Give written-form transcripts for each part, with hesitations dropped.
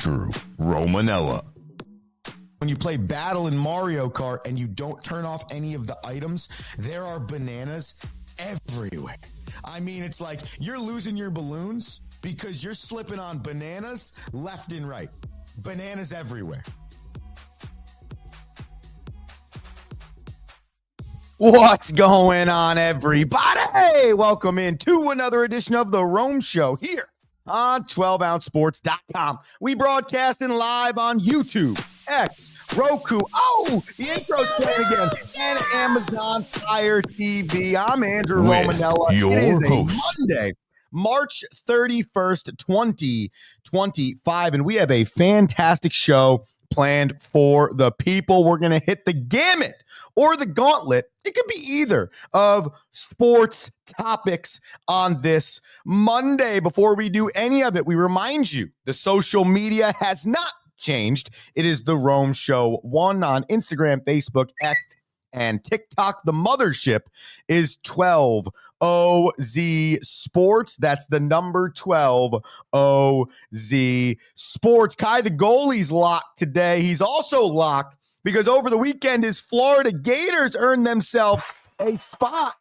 Andrew Romanella. When you play Battle in Mario Kart and you don't turn off any of the items, there are bananas everywhere. I mean, it's like you're losing your balloons because you're slipping on bananas left and right. Bananas everywhere. What's going on, everybody? Welcome into another edition of The Rome Show here on 12ouncesports.com. We broadcasting live on YouTube, X, Roku. Oh, the intro's playing again. And Amazon Fire TV. I'm Andrew Romanella. Your it is host. a Monday, March 31st, 2025. And we have a fantastic show planned for the people. We're going to hit the gamut or the gauntlet. It could be either of sports topics on this Monday. Before we do any of it, we remind you the social media has not changed. It is The Rome Show 1 on Instagram, Facebook, X, and TikTok. The mothership is 12OZ Sports. That's the number 12OZ Sports. Kai, the goalie's locked today. He's also locked because over the weekend, his Florida Gators earned themselves a spot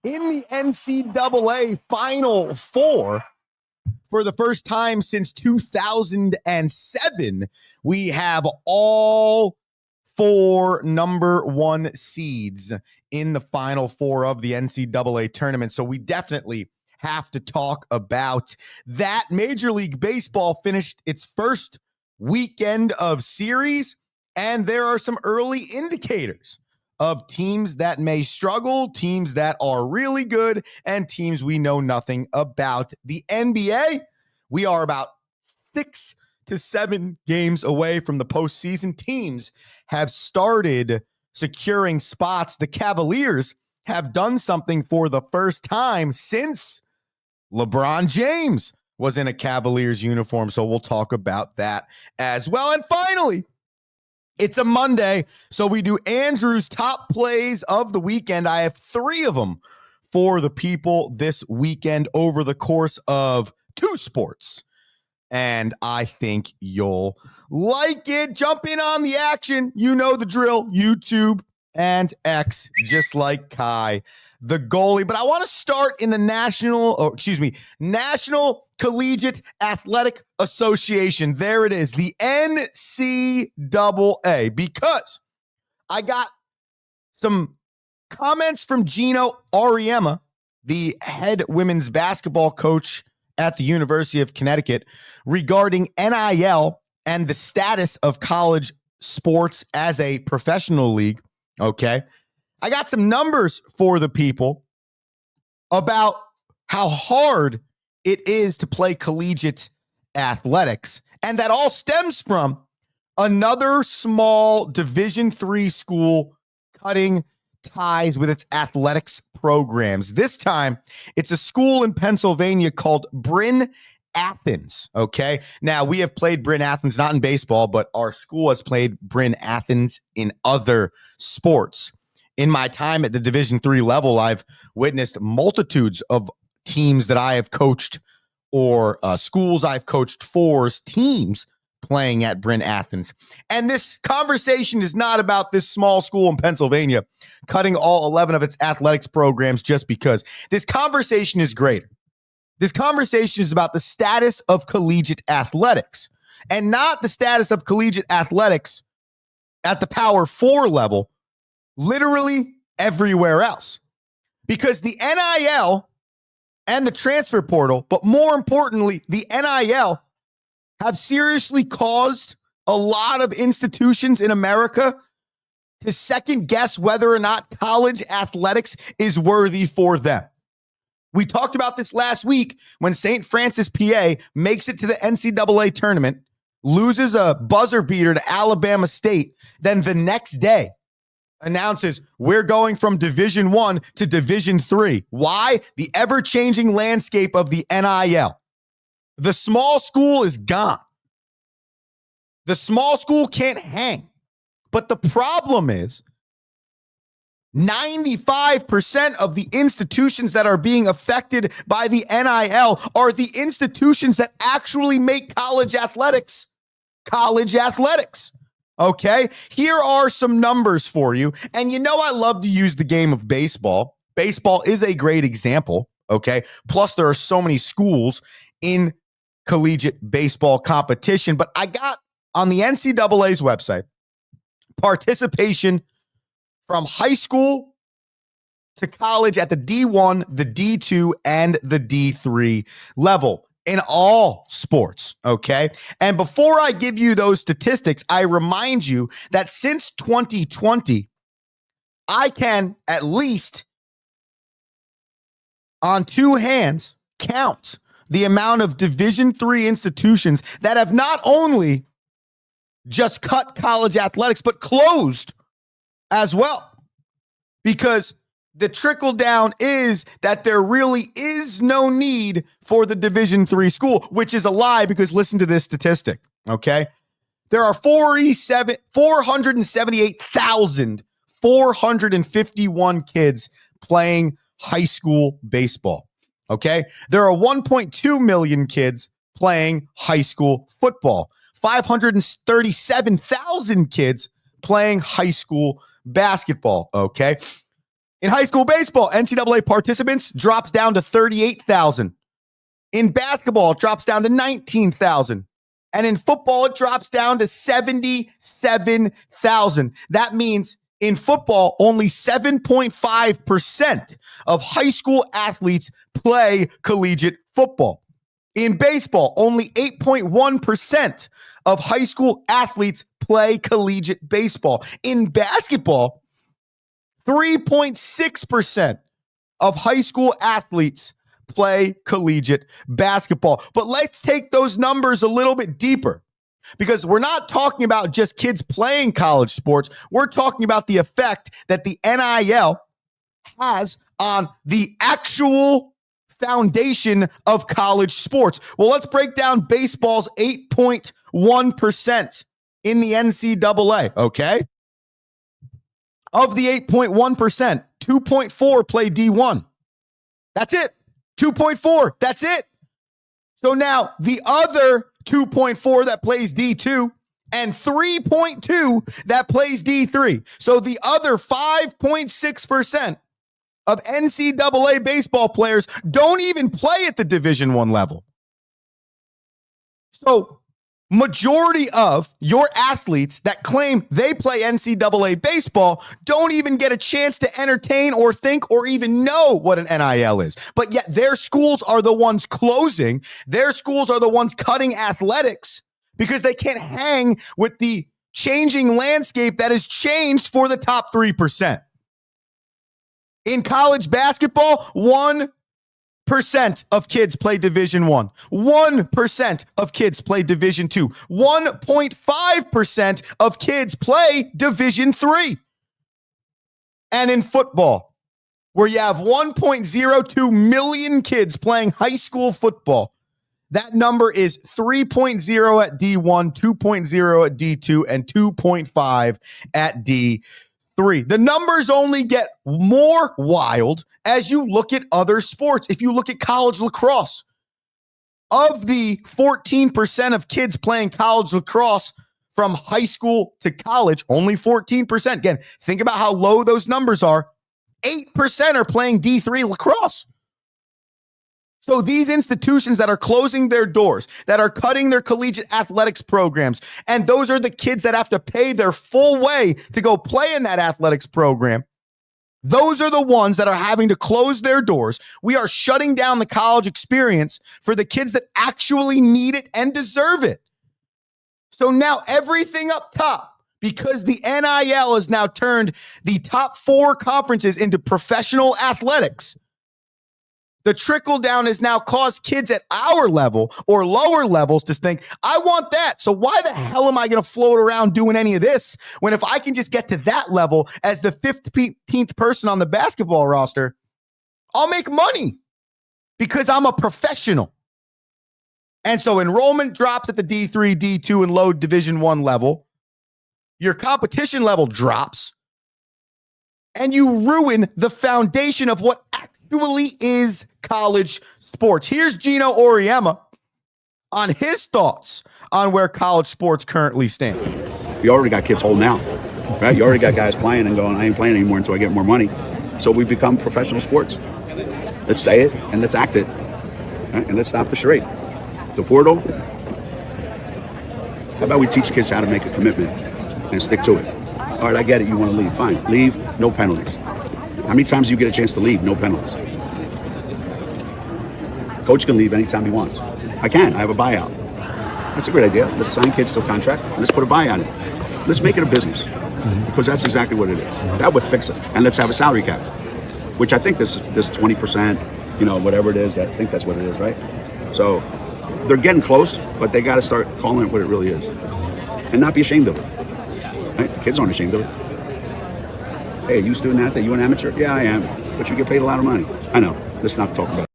in the NCAA Final Four. For the first time since 2007, we have all four number one seeds in the Final Four of the NCAA tournament. So we definitely have to talk about that. Major League Baseball finished its first weekend of series, and there are some early indicators of teams that may struggle, teams that are really good, and teams we know nothing about. The NBA, we are about 6 to 7 games away from the postseason. Teams have started securing spots. The Cavaliers have done something for the first time since LeBron James was in a Cavaliers uniform, so we'll talk about that as well. And finally, it's a Monday, so we do Andrew's top plays of the weekend. I have 3 of them for the people this weekend over the course of 2 sports, and I think you'll like it. Jump in on the action. You know the drill. YouTube and X, just like Kai, the goalie. But I want to start in the National Collegiate Athletic Association. There it is, the NCAA, because I got some comments from Gino Auriemma, the head women's basketball coach at the University of Connecticut, regarding NIL and the status of college sports as a professional league. Okay. I got some numbers for the people about how hard it is to play collegiate athletics. And that all stems from another small Division III school cutting ties with its athletics programs. This time, it's a school in Pennsylvania called Bryn Athens. Okay. Now, we have played Bryn Athens, not in baseball, but our school has played Bryn Athens in other sports. In my time at the Division III level, I've witnessed multitudes of teams that I have coached or schools I've coached for teams playing at Bryn Athens. And this conversation is not about this small school in Pennsylvania cutting all 11 of its athletics programs just because. This conversation is greater. This conversation is about the status of collegiate athletics and not the status of collegiate athletics at the Power 4 level, literally everywhere else. Because the NIL and the transfer portal, but more importantly, the NIL, have seriously caused a lot of institutions in America to second guess whether or not college athletics is worthy for them. We talked about this last week when St. Francis, PA makes it to the NCAA tournament, loses a buzzer beater to Alabama State, then the next day announces we're going from Division I to Division III. Why? The ever-changing landscape of the NIL. The small school is gone. The small school can't hang. But the problem is 95% of the institutions that are being affected by the NIL are the institutions that actually make college athletics college athletics. Okay, here are some numbers for you. And you know I love to use the game of baseball. Baseball is a great example, okay? Plus, there are so many schools in collegiate baseball competition. But I got on the NCAA's website participation from high school to college at the D1, the D2, and the D3 level in all sports, okay? And before I give you those statistics, I remind you that since 2020, I can at least on two hands count the amount of Division III institutions that have not only just cut college athletics, but closed as well. Because the trickle down is that there really is no need for the Division III school, which is a lie because listen to this statistic, okay? There are 478,451 kids playing high school baseball, okay? There are 1.2 million kids playing high school football, 537,000 kids playing high school basketball, okay? In high school baseball, NCAA participants drops down to 38,000. In basketball, it drops down to 19,000. And in football, it drops down to 77,000. That means in football, only 7.5% of high school athletes play collegiate football. In baseball, only 8.1% of high school athletes play collegiate baseball. In basketball, 3.6% of high school athletes play collegiate basketball. But let's take those numbers a little bit deeper because we're not talking about just kids playing college sports. We're talking about the effect that the NIL has on the actual foundation of college sports. Well, let's break down baseball's 8.1% in the NCAA, okay? Of the 8.1%, 2.4 play D1. That's it. 2.4, that's it. So now the other 2.4 that plays D2 and 3.2 that plays D3. So the other 5.6% of NCAA baseball players don't even play at the Division I level. So majority of your athletes that claim they play NCAA baseball don't even get a chance to entertain or think or even know what an NIL is. But yet their schools are the ones closing. Their schools are the ones cutting athletics because they can't hang with the changing landscape that has changed for the top 3%. In college basketball, 1% of kids play Division I. 1% of kids play Division II. 1.5% of kids play Division III. And in football, where you have 1.02 million kids playing high school football, that number is 3.0 at D1, 2.0 at D2, and 2.5 at D3. The numbers only get more wild as you look at other sports. If you look at college lacrosse, of the 14% of kids playing college lacrosse from high school to college, only 14%. Again, think about how low those numbers are. 8% are playing D3 lacrosse. So these institutions that are closing their doors, that are cutting their collegiate athletics programs, and those are the kids that have to pay their full way to go play in that athletics program, those are the ones that are having to close their doors. We are shutting down the college experience for the kids that actually need it and deserve it. So now everything up top, because the NIL has now turned the top 4 conferences into professional athletics, the trickle down has now caused kids at our level or lower levels to think, I want that. So why the hell am I going to float around doing any of this when if I can just get to that level as the 15th person on the basketball roster, I'll make money because I'm a professional. And so enrollment drops at the D3, D2, and low Division I level. Your competition level drops. And you ruin the foundation of what actually is college sports. Here's Gino Auriemma on his thoughts on where college sports currently stand. You already got kids holding out, right? You already got guys playing and going, I ain't playing anymore until I get more money. So we've become professional sports. Let's say it and let's act it, right? And let's stop the charade. The portal, how about we teach kids how to make a commitment and stick to it? All right, I get it, you want to leave, fine. Leave, no penalties. How many times do you get a chance to leave, no penalties? Coach can leave anytime he wants. I can, I have a buyout. That's a great idea. Let's sign kids to a contract. Let's put a buyout in. Let's make it a business, because that's exactly what it is. That would fix it. And let's have a salary cap, which I think this 20%, whatever it is, I think that's what it is, right? So they're getting close, but they got to start calling it what it really is and not be ashamed of it. Right? Kids aren't ashamed of it. Hey, you student athlete, you an amateur? Yeah, I am. But you get paid a lot of money. I know. Let's not talk about it.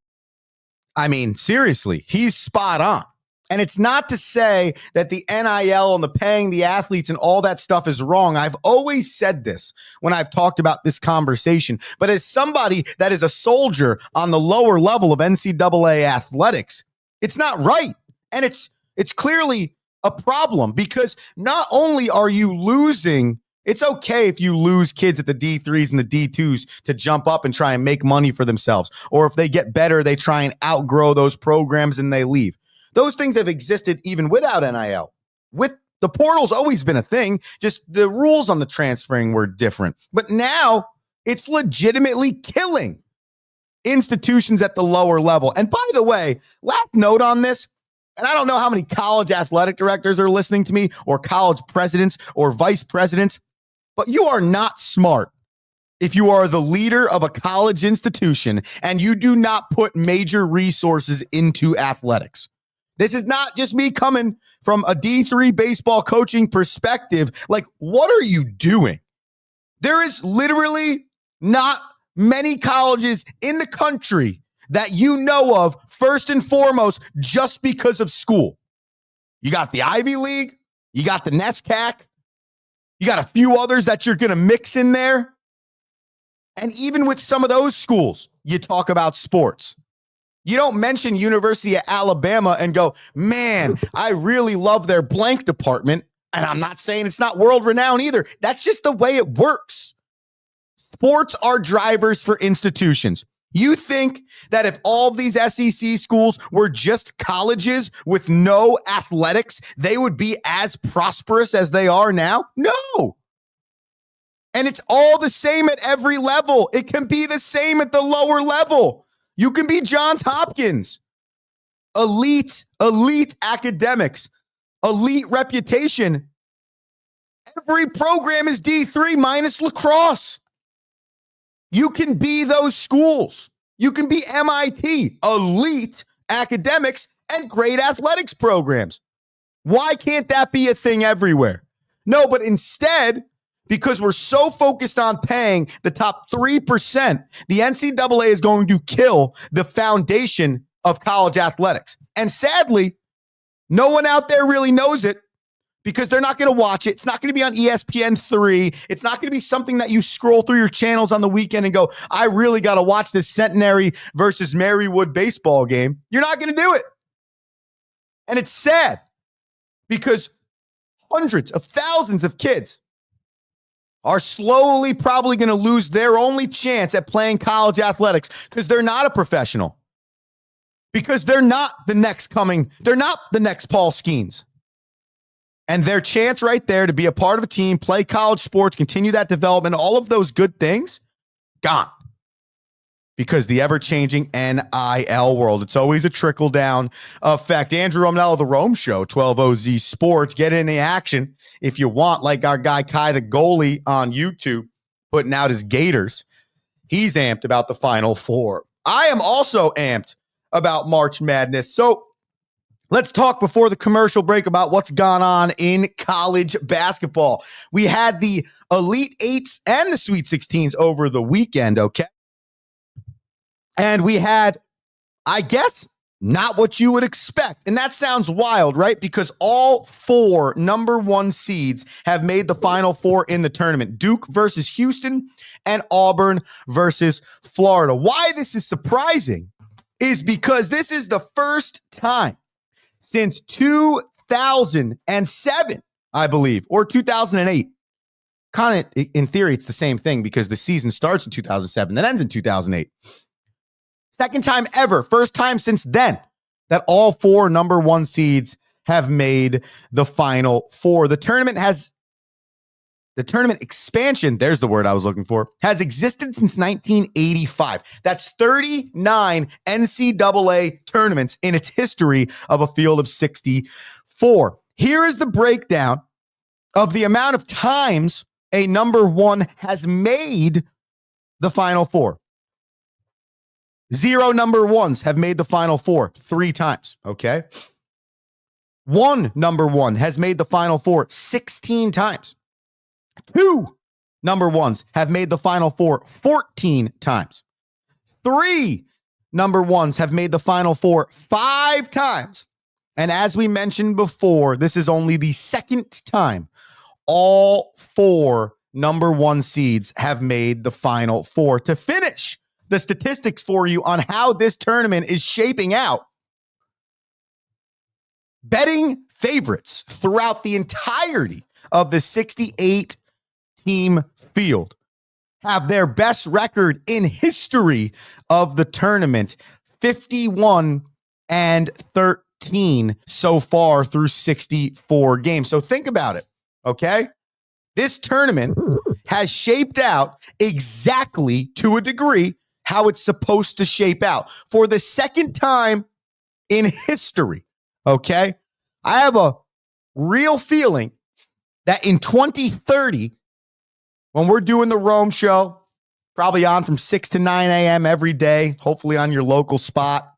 I mean, seriously, he's spot on. And it's not to say that the NIL and the paying the athletes and all that stuff is wrong. I've always said this when I've talked about this conversation. But as somebody that is a soldier on the lower level of NCAA athletics, it's not right. And it's clearly a problem, because not only are you losing, it's okay if you lose kids at the D3s and the D2s to jump up and try and make money for themselves. Or if they get better, they try and outgrow those programs and they leave. Those things have existed even without NIL. With the portal's always been a thing, just the rules on the transferring were different. But now it's legitimately killing institutions at the lower level. And by the way, last note on this, and I don't know how many college athletic directors are listening to me, or college presidents or vice presidents, but you are not smart if you are the leader of a college institution and you do not put major resources into athletics. This is not just me coming from a D3 baseball coaching perspective. Like, what are you doing? There is literally not many colleges in the country that you know of, first and foremost, just because of school. You got the Ivy League, you got the NESCAC, you got a few others that you're going to mix in there. And even with some of those schools, you talk about sports. You don't mention University of Alabama and go, man, I really love their blank department. And I'm not saying it's not world renowned either. That's just the way it works. Sports are drivers for institutions. You think that if all of these SEC schools were just colleges with no athletics, they would be as prosperous as they are now? No. And it's all the same at every level. It can be the same at the lower level. You can be Johns Hopkins. Elite academics, elite reputation. Every program is D3 minus lacrosse. You can be those schools. You can be MIT, elite academics and great athletics programs. Why can't that be a thing everywhere? No, but instead, because we're so focused on paying the top 3%, the NCAA is going to kill the foundation of college athletics. And sadly, no one out there really knows it, because they're not going to watch it. It's not going to be on ESPN3. It's not going to be something that you scroll through your channels on the weekend and go, I really got to watch this Centenary versus Marywood baseball game. You're not going to do it. And it's sad, because hundreds of thousands of kids are slowly probably going to lose their only chance at playing college athletics, because they're not a professional, because they're not the next Paul Skeens. And their chance right there to be a part of a team, play college sports, continue that development, all of those good things, gone. Because the ever-changing NIL world, it's always a trickle-down effect. Andrew Romanello, The Rome Show, 12OZ Sports. Get in the action if you want, like our guy Kai the goalie on YouTube, putting out his Gators. He's amped about the Final Four. I am also amped about March Madness. So let's talk before the commercial break about what's gone on in college basketball. We had the Elite Eights and the Sweet 16s over the weekend, okay? And we had, I guess, not what you would expect. And that sounds wild, right? Because all four number one seeds have made the Final Four in the tournament. Duke versus Houston and Auburn versus Florida. Why this is surprising is because this is the first time since 2007, I believe, or 2008. Kind of, in theory, it's the same thing because the season starts in 2007 and ends in 2008. Second time ever, first time since then, that all 4 number 1 seeds have made the Final Four. The tournament expansion, there's the word I was looking for, has existed since 1985. That's 39 NCAA tournaments in its history of a field of 64. Here is the breakdown of the amount of times a number 1 has made the Final Four. 0 number 1s have made the Final Four 3 times, okay? 1 number 1 has made the Final Four 16 times. 2 number 1s have made the Final Four 14 times. 3 number 1s have made the Final Four 5 times. And as we mentioned before, this is only the second time all 4 number 1 seeds have made the Final Four. To finish the statistics for you on how this tournament is shaping out, betting favorites throughout the entirety of the 68-team field have their best record in history of the tournament, 51-13 so far through 64 games. So think about it, okay? This tournament has shaped out exactly, to a degree, how it's supposed to shape out. For the second time in history, okay? I have a real feeling that in 2030, when we're doing the Rome show, probably on from 6 to 9 a.m. every day, hopefully on your local spot,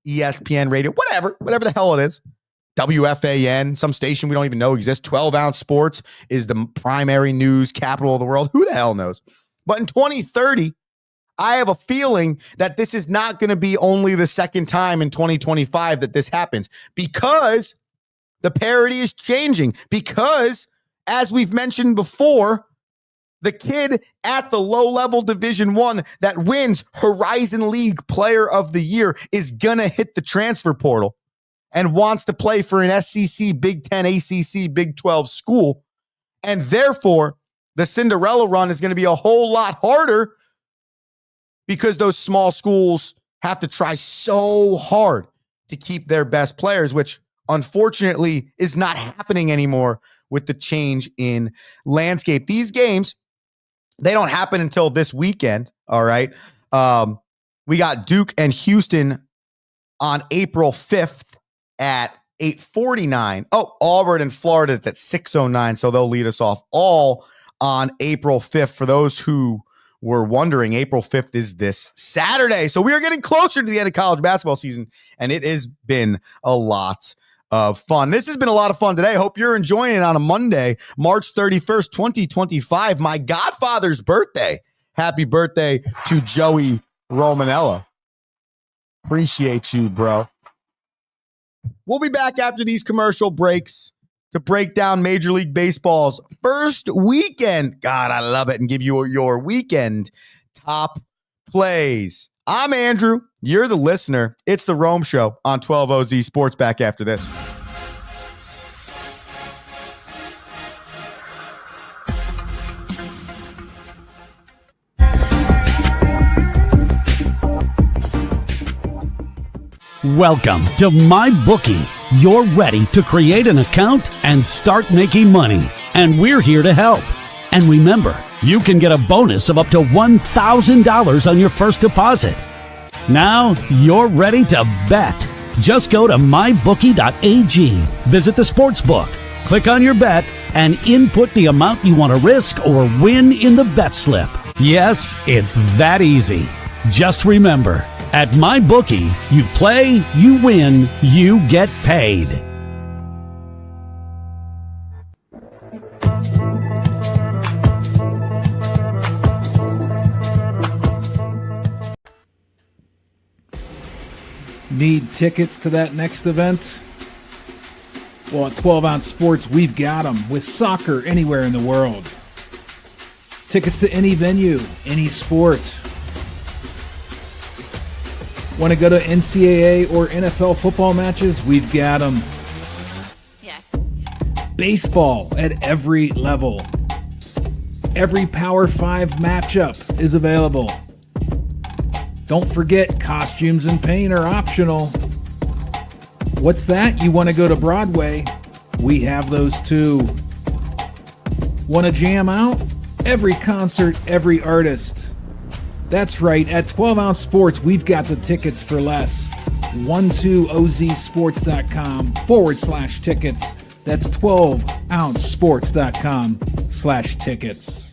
ESPN radio, whatever the hell it is, WFAN, some station we don't even know exists, 12-ounce sports is the primary news capital of the world. Who the hell knows? But in 2030, I have a feeling that this is not going to be only the second time in 2025 that this happens, because the parity is changing, because, as we've mentioned before, the kid at the low-level Division I that wins Horizon League Player of the Year is going to hit the transfer portal and wants to play for an SEC, Big 10, ACC, Big 12 school. And therefore, the Cinderella run is going to be a whole lot harder because those small schools have to try so hard to keep their best players, which unfortunately is not happening anymore with the change in landscape. These games, they don't happen until this weekend, all right? We got Duke and Houston on April 5th at 8:49. Oh, Auburn and Florida is at 6:09, so they'll lead us off all on April 5th. For those who were wondering, April 5th is this Saturday. So we are getting closer to the end of college basketball season, and it has been a lot of fun. This has been a lot of fun today. Hope you're enjoying it on a Monday, March 31st, 2025, my godfather's birthday. Happy birthday to Joey Romanella. Appreciate you, bro. We'll be back after these commercial breaks to break down Major League Baseball's first weekend. God, I love it. And give you your weekend top plays. I'm Andrew. You're the listener. It's the Rome Show on 12OZ Sports. Back after this. Welcome to MyBookie. You're ready to create an account and start making money, and we're here to help. And remember, you can get a bonus of up to $1,000 on your first deposit. Now you're ready to bet. Just go to mybookie.ag, visit the sportsbook, click on your bet, and input the amount you want to risk or win in the bet slip. Yes, it's that easy. Just remember, at MyBookie, you play, you win, you get paid. Need tickets to that next event? Well, at 12-ounce sports, we've got them with soccer anywhere in the world. Tickets to any venue, any sport. Want to go to NCAA or NFL football matches? We've got them. baseball at every level. Every Power 5 matchup is available. Don't forget, costumes and paint are optional. What's that? You want to go to Broadway? We have those too. Want to jam out? Every concert, every artist. That's right, at 12 Ounce Sports, we've got the tickets for less. 12ozsports.com/tickets. That's 12ouncesports.com/tickets.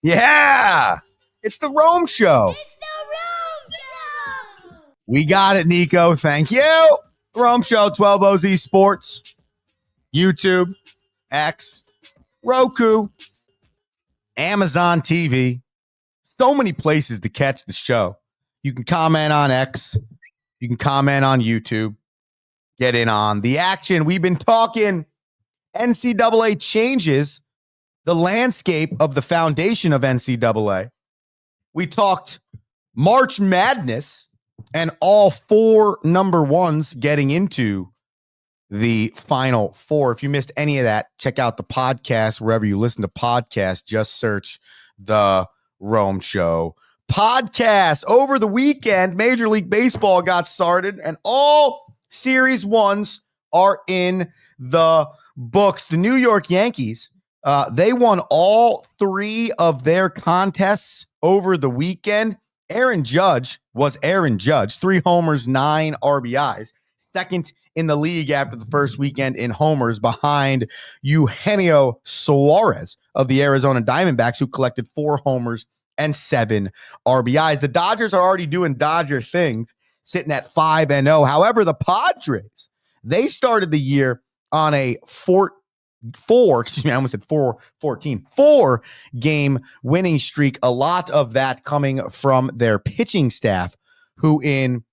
Yeah, it's the Rome Show. We got it, Nico. Thank you. Rome Show, 12OZ Sports, YouTube, X, Roku, Amazon TV. So many places to catch the show. You can comment on X. You can comment on YouTube. Get in on the action. We've been talking NCAA changes the landscape of the foundation of NCAA. We talked March Madness and all 4 number ones getting into the Final Four. If you missed any of that, check out the podcast wherever you listen to podcasts. Just search the Rome Show podcast. Over the weekend, Major League Baseball got started, and all Series 1s are in the books. The New York Yankees, they won all 3 of their contests over the weekend. Aaron Judge was Aaron Judge, 3 homers, 9 RBIs. Second in the league after the first weekend in homers, behind Eugenio Suarez of the Arizona Diamondbacks, who collected 4 homers and 7 RBIs. The Dodgers are already doing Dodger things, sitting at 5-0. However, the Padres, they started the year on a 4-game winning streak. A lot of that coming from their pitching staff, who in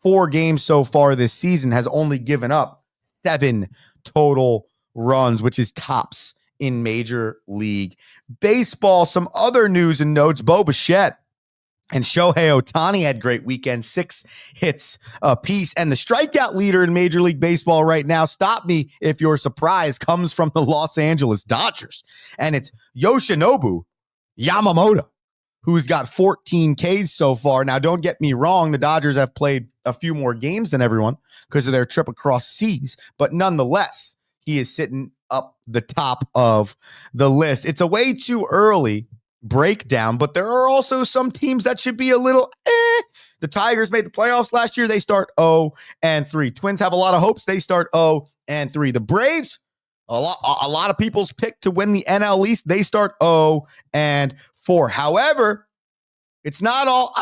4 games so far this season has only given up 7 total runs, which is tops in Major League Baseball. Some other news and notes: Bo Bichette and Shohei Ohtani had great weekends, 6 hits apiece. And the strikeout leader in Major League Baseball right now, stop me if you're surprised, comes from the Los Angeles Dodgers. And it's Yoshinobu Yamamoto, who's got 14 Ks so far. Now, don't get me wrong, the Dodgers have played a few more games than everyone because of their trip across seas. But nonetheless, he is sitting up the top of the list. It's a way too early breakdown, but there are also some teams that should be a little The Tigers made the playoffs last year. They start 0-3. Twins have a lot of hopes. They start 0-3. The Braves, a lot of people's pick to win the NL East. They start 0-4. However, it's not all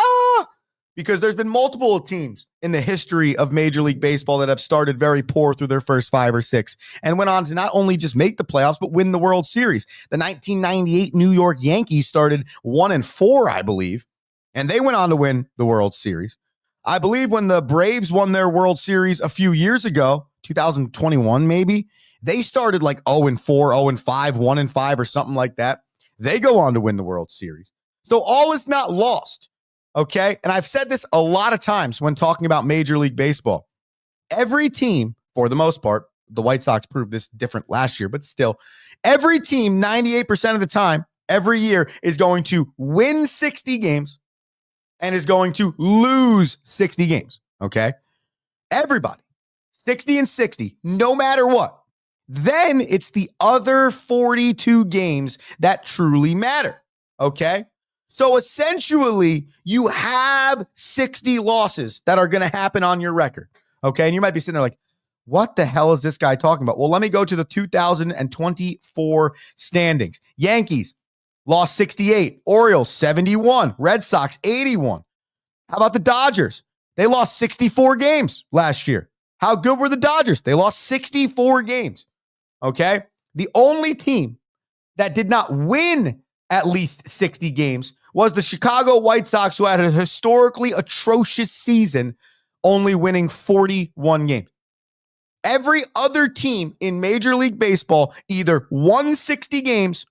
because there's been multiple teams in the history of Major League Baseball that have started very poor through their first 5 or 6 and went on to not only just make the playoffs, but win the World Series. The 1998 New York Yankees started 1-4, I believe, and they went on to win the World Series. I believe when the Braves won their World Series a few years ago, 2021 maybe, they started like 0-4, 0-5, 1-5 or something like that. They go on to win the World Series. So all is not lost. Okay, and I've said this a lot of times when talking about Major League Baseball. Every team, for the most part, the White Sox proved this different last year, but still, every team, 98% of the time, every year, is going to win 60 games and is going to lose 60 games, okay? Everybody, 60 and 60, no matter what. Then it's the other 42 games that truly matter, okay? So essentially, you have 60 losses that are going to happen on your record, okay? And you might be sitting there like, what the hell is this guy talking about? Well, let me go to the 2024 standings. Yankees lost 68. Orioles, 71. Red Sox, 81. How about the Dodgers? They lost 64 games last year. How good were the Dodgers? They lost 64 games, okay? The only team that did not win at least 60 games was the Chicago White Sox, who had a historically atrocious season, only winning 41 games. Every other team in Major League Baseball either won 60 games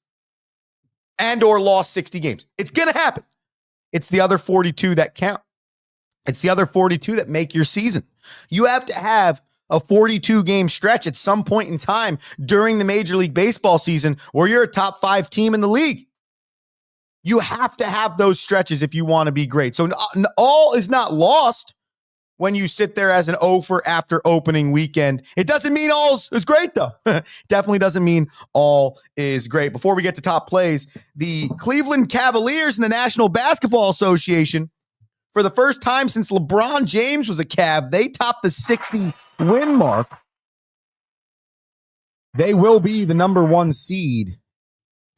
and or lost 60 games. It's going to happen. It's the other 42 that count. It's the other 42 that make your season. You have to have a 42-game stretch at some point in time during the Major League Baseball season where you're a top 5 team in the league. You have to have those stretches if you want to be great. So all is not lost when you sit there as an over after opening weekend. It doesn't mean all is great, though. Definitely doesn't mean all is great. Before we get to top plays, the Cleveland Cavaliers and the National Basketball Association, for the first time since LeBron James was a Cav, they topped the 60-win mark. They will be the number 1 seed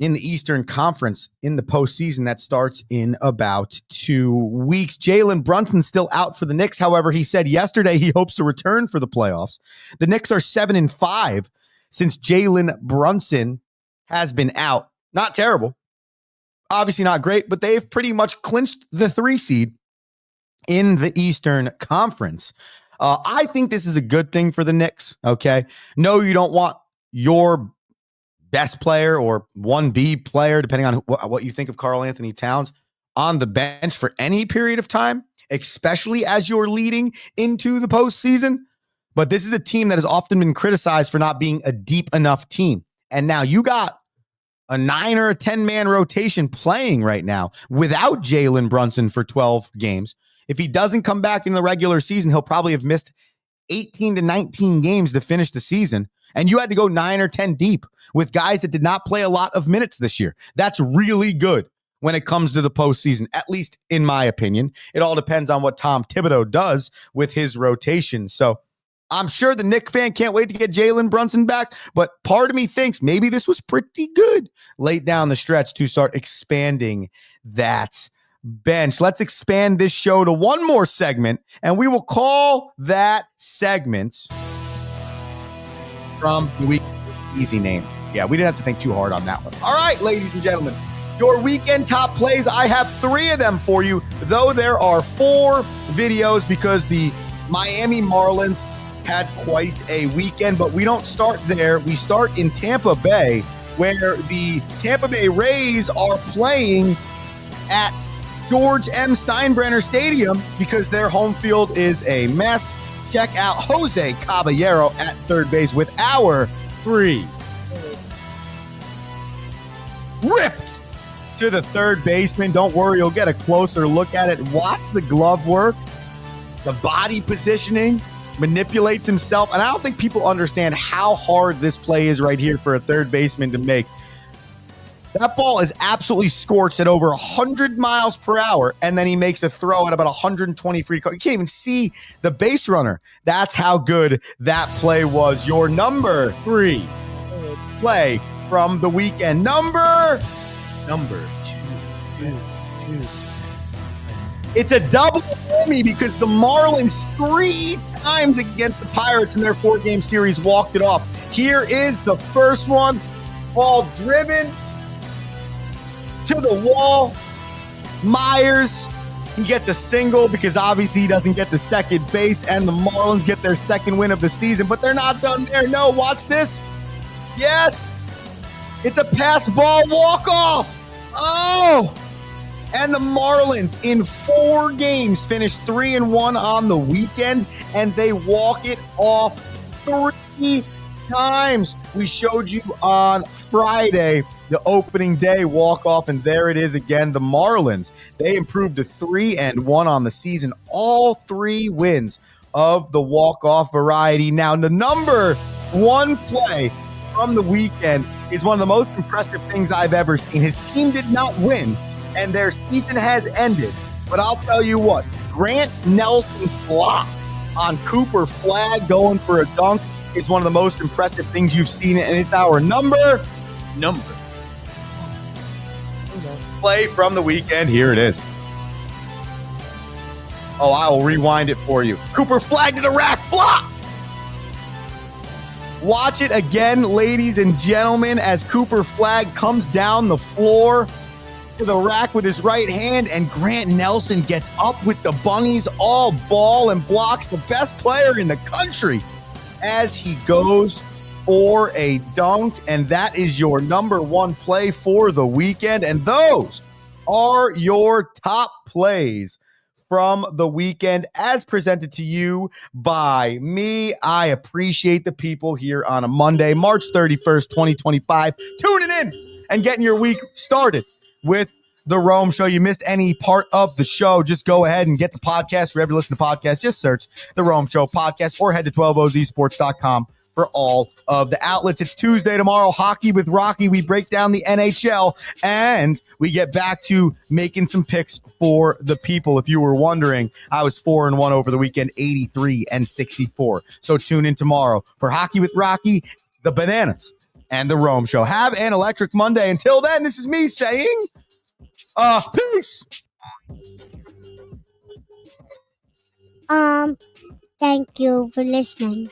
in the Eastern Conference in the postseason that starts in about 2 weeks. Jalen Brunson's still out for the Knicks. However, he said yesterday he hopes to return for the playoffs. The Knicks are 7-5 since Jalen Brunson has been out. Not terrible. Obviously not great, but they've pretty much clinched the 3 seed in the Eastern Conference. I think this is a good thing for the Knicks, okay? No, you don't want your best player or 1B player, depending on what you think of Karl Anthony Towns, on the bench for any period of time, especially as you're leading into the postseason. But this is a team that has often been criticized for not being a deep enough team. And now you got a 9 or a 10-man rotation playing right now without Jalen Brunson for 12 games. If he doesn't come back in the regular season, he'll probably have missed 18 to 19 games to finish the season. And you had to go 9 or 10 deep with guys that did not play a lot of minutes this year. That's really good when it comes to the postseason, at least in my opinion. It all depends on what Tom Thibodeau does with his rotation. So I'm sure the Knick fan can't wait to get Jalen Brunson back, but part of me thinks maybe this was pretty good late down the stretch to start expanding that bench. Let's expand this show to one more segment, and we will call that segment from the week. Easy name. Yeah, we didn't have to think too hard on that one. All right, ladies and gentlemen, your weekend top plays. I have 3 of them for you, though there are 4 videos because the Miami Marlins had quite a weekend, but we don't start there. We start in Tampa Bay, where the Tampa Bay Rays are playing at George M. Steinbrenner Stadium because their home field is a mess. Check out Jose Caballero at third base with our 3. Ripped to the third baseman. Don't worry, you'll get a closer look at it. Watch the glove work, the body positioning, manipulates himself. And I don't think people understand how hard this play is right here for a third baseman to make. That ball is absolutely scorched at over 100 miles per hour, and then he makes a throw at about 120 free. You can't even see the base runner. That's how good that play was. Your number 3 play from the weekend. Number 2. It's a double whammy because the Marlins 3 times against the Pirates in their 4-game series walked it off. Here is the first one. Ball driven to the wall. Myers, he gets a single because obviously he doesn't get the second base, and the Marlins get their second win of the season, but they're not done there. No, watch this. Yes, it's a pass ball walk-off. Oh, and the Marlins in 4 games finished 3-1 on the weekend, and they walk it off 3 times. We showed you on Friday the opening day walk-off, and there it is again. The Marlins, they improved to 3-1 on the season. All 3 wins of the walk-off variety. Now, the number 1 play from the weekend is one of the most impressive things I've ever seen. His team did not win, and their season has ended. But I'll tell you what, Grant Nelson's block on Cooper Flagg going for a dunk is one of the most impressive things you've seen, and it's our number play from the weekend. Here it is. Oh, I will rewind it for you. Cooper Flagg to the rack, blocked. Watch it again, ladies and gentlemen, as Cooper Flagg comes down the floor to the rack with his right hand, and Grant Nelson gets up with the bunnies all ball and blocks the best player in the country as he goes for a dunk, and that is your number one play for the weekend. And those are your top plays from the weekend as presented to you by me. I appreciate the people here on a Monday, March 31st, 2025, tuning in and getting your week started with The Rome Show. You missed any part of the show, just go ahead and get the podcast. Wherever you listen to podcasts, just search The Rome Show podcast or head to 12ozesports.com for all of the outlets. It's Tuesday tomorrow, Hockey with Rocky. We break down the NHL and we get back to making some picks for the people. If you were wondering, I was 4-1 over the weekend, 83-64. So tune in tomorrow for Hockey with Rocky, the Bananas, and the Rome Show. Have an electric Monday. Until then, this is me saying, peace. Thank you for listening.